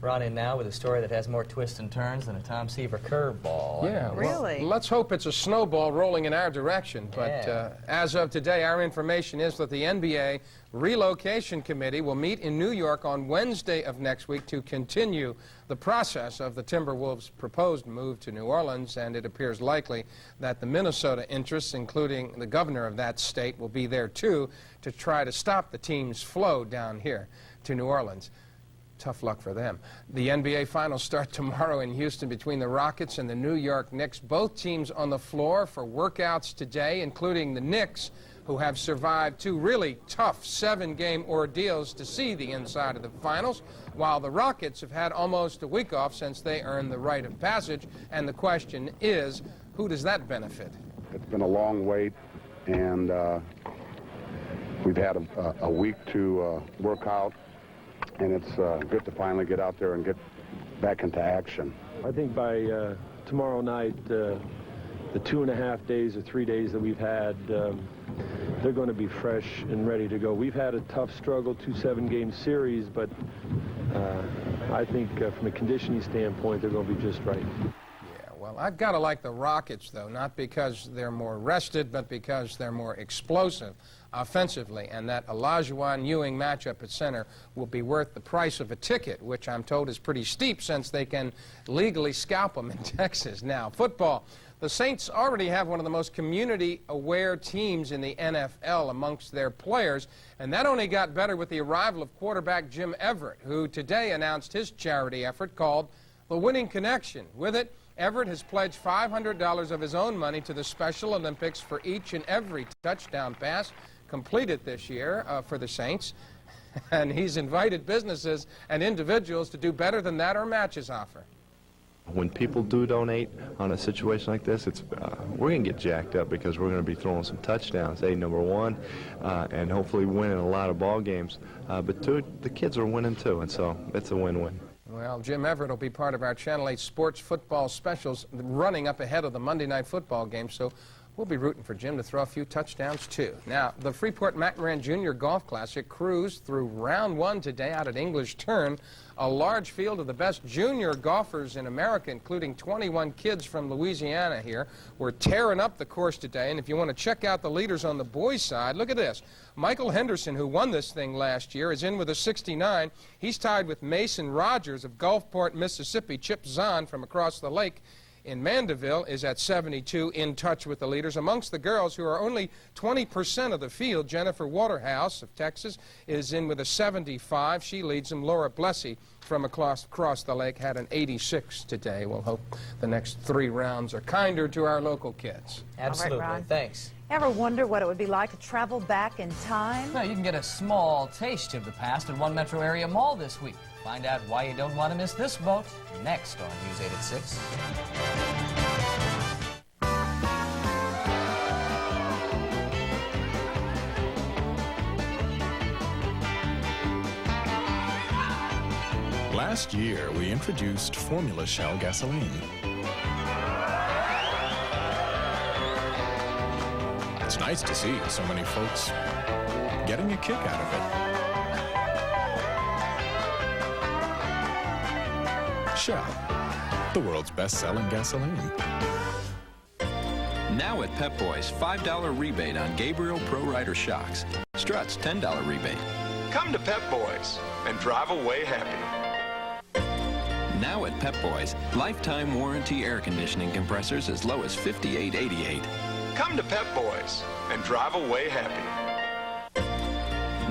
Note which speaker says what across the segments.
Speaker 1: We're on in now with a story that has more twists and turns than a Tom Seaver curveball.
Speaker 2: Yeah,
Speaker 3: really?
Speaker 2: Well, let's hope it's a snowball rolling in our direction. But
Speaker 1: Yeah.
Speaker 2: as of today, our information is that the NBA Relocation Committee will meet in New York on Wednesday of next week to continue the process of the Timberwolves' proposed move to New Orleans, and it appears likely that the Minnesota interests, including the governor of that state, will be there too to try to stop the team's flow down here to New Orleans. Tough luck for them. The NBA Finals start tomorrow in Houston between the Rockets and the New York Knicks. Both teams on the floor for workouts today, including the Knicks, who have survived two really tough 7-game ordeals to see the inside of the finals, while the Rockets have had almost a week off since they earned the right of passage. And the question is, who does that benefit?
Speaker 4: It's been a long wait, and we've had a week to work out. And it's good to finally get out there and get back into action.
Speaker 5: I think by tomorrow night, the 2.5 days or 3 days that we've had, they're going to be fresh and ready to go. We've had a tough struggle, 2 7-game series, but I think from a conditioning standpoint, they're going to be just right.
Speaker 2: Well, I've got to like the Rockets, though, not because they're more rested, but because they're more explosive offensively, and that Olajuwon-Ewing matchup at center will be worth the price of a ticket, which I'm told is pretty steep since they can legally scalp them in Texas. Now, football. The Saints already have one of the most community-aware teams in the NFL amongst their players, and that only got better with the arrival of quarterback Jim Everett, who today announced his charity effort called The Winning Connection. With it, Everett has pledged $500 of his own money to the Special Olympics for each and every touchdown pass completed this year for the Saints. And he's invited businesses and individuals to do better than that or match his offer.
Speaker 6: When people do donate on a situation like this, we're going to get jacked up because we're going to be throwing some touchdowns, number one, and hopefully winning a lot of ball games. But two, the kids are winning too, and so it's a win-win.
Speaker 2: Well, Jim Everett will be part of our Channel 8 sports football specials running up ahead of the Monday night football game, so we'll be rooting for Jim to throw a few touchdowns, too. Now, the Freeport McMoran Junior Golf Classic cruised through round 1 today out at English Turn. A large field of the best junior golfers in America, including 21 kids from Louisiana here, were tearing up the course today. And if you want to check out the leaders on the boys' side, look at this. Michael Henderson, who won this thing last year, is in with a 69. He's tied with Mason Rogers of Gulfport, Mississippi. Chip Zahn from across the lake in Mandeville is at 72, in touch with the leaders. Amongst the girls, who are only 20% of the field, Jennifer Waterhouse of Texas is in with a 75. She leads them. Laura Blessey from across the lake had an 86 today. We'll hope the next 3 rounds are kinder to our local kids.
Speaker 1: Absolutely.
Speaker 3: All right, Ron.
Speaker 1: Thanks.
Speaker 3: Ever wonder what it would be like to travel back in time?
Speaker 1: Well, you can get a small taste of the past at one metro area mall this week. Find out why you don't want to miss this boat next on News 8 at 6.
Speaker 7: Last year, we introduced Formula Shell gasoline. It's nice to see so many folks getting a kick out of it. Shell, the world's best-selling gasoline.
Speaker 8: Now at Pep Boys, $5 rebate on Gabriel Pro Rider shocks. Struts, $10 rebate.
Speaker 9: Come to Pep Boys and drive away happy.
Speaker 8: Now at Pep Boys, lifetime warranty air conditioning compressors as low as $58.88.
Speaker 9: Come to Pep Boys and drive away happy.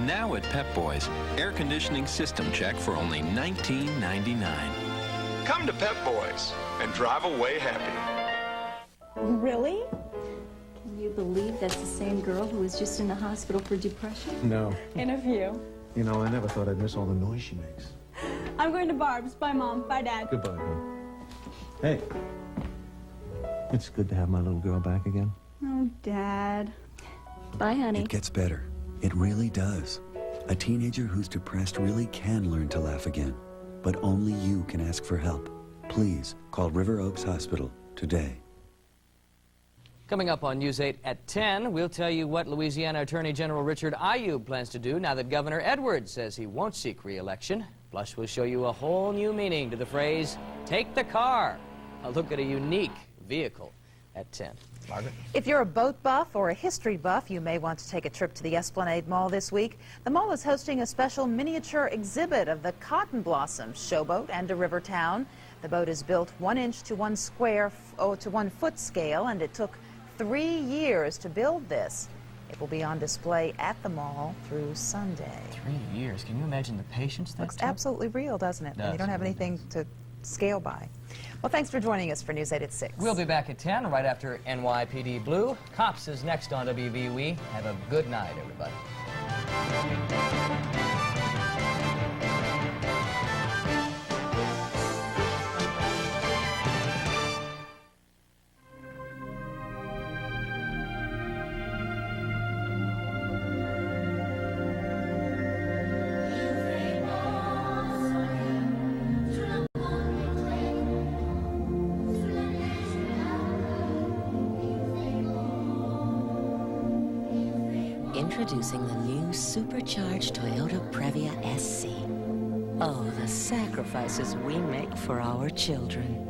Speaker 8: Now at Pep Boys, air conditioning system check for only $19.99.
Speaker 9: Come to Pep Boys and drive away happy.
Speaker 10: Really? Can you believe that's the same girl who was just in the hospital for depression?
Speaker 5: No.
Speaker 10: In a few.
Speaker 5: You know, I never thought I'd miss all the noise she makes.
Speaker 10: I'm going to Barb's. Bye, Mom. Bye, Dad.
Speaker 5: Goodbye, hon. Hey. It's good to have my little girl back again.
Speaker 10: Oh, Dad. Bye, honey.
Speaker 11: It gets better. It really does. A teenager who's depressed really can learn to laugh again. But only you can ask for help. Please call River Oaks Hospital today.
Speaker 1: Coming up on News 8 at 10, we'll tell you what Louisiana Attorney General Richard Ayoub plans to do now that Governor Edwards says he won't seek re-election. Plus, we'll show you a whole new meaning to the phrase, take the car. A look at a unique vehicle at 10. Margaret?
Speaker 3: If you're a boat buff or a history buff, you may want to take a trip to the Esplanade Mall this week. The mall is hosting a special miniature exhibit of the Cotton Blossom showboat and a river town. The boat is built 1 inch to 1 foot scale, and it took 3 years to build this. It will be on display at the mall through Sunday.
Speaker 1: 3 years. Can you imagine the patience that
Speaker 3: Looks
Speaker 1: took?
Speaker 3: absolutely real, doesn't it? When you don't have anything to scale by. Well, thanks for joining us for News 8 at 6.
Speaker 1: We'll be back at 10 right after NYPD Blue. Cops is next on WVUE. Have a good night, everybody.
Speaker 12: Introducing the new supercharged Toyota Previa SC. Oh, the sacrifices we make for our children.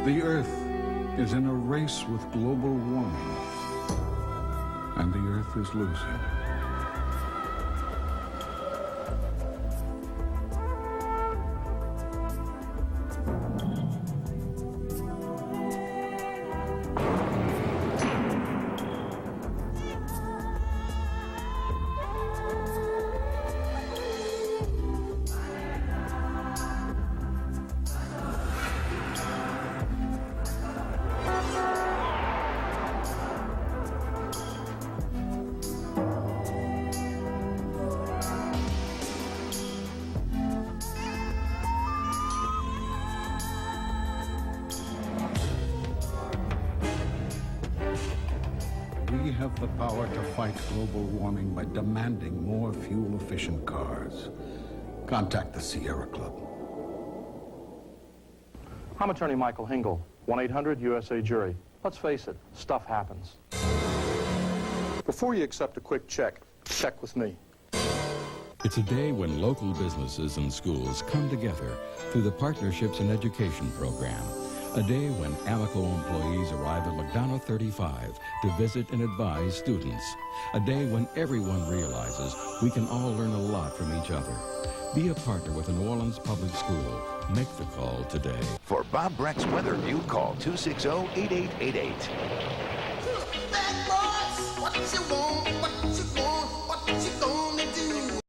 Speaker 13: The Earth is in a race with global warming, and the Earth is losing. We have the power to fight global warming by demanding more fuel-efficient cars. Contact the Sierra Club.
Speaker 14: I'm attorney Michael Hingle, 1-800-USA Jury. Let's face it, stuff happens. Before you accept a quick check with me.
Speaker 15: It's a day when local businesses and schools come together through the Partnerships in Education program. A day when Amoco employees arrive at McDonough 35 to visit and advise students. A day when everyone realizes we can all learn a lot from each other. Be a partner with a New Orleans public school. Make the call today.
Speaker 16: For Bob Breck's Weather View, call 260-8888.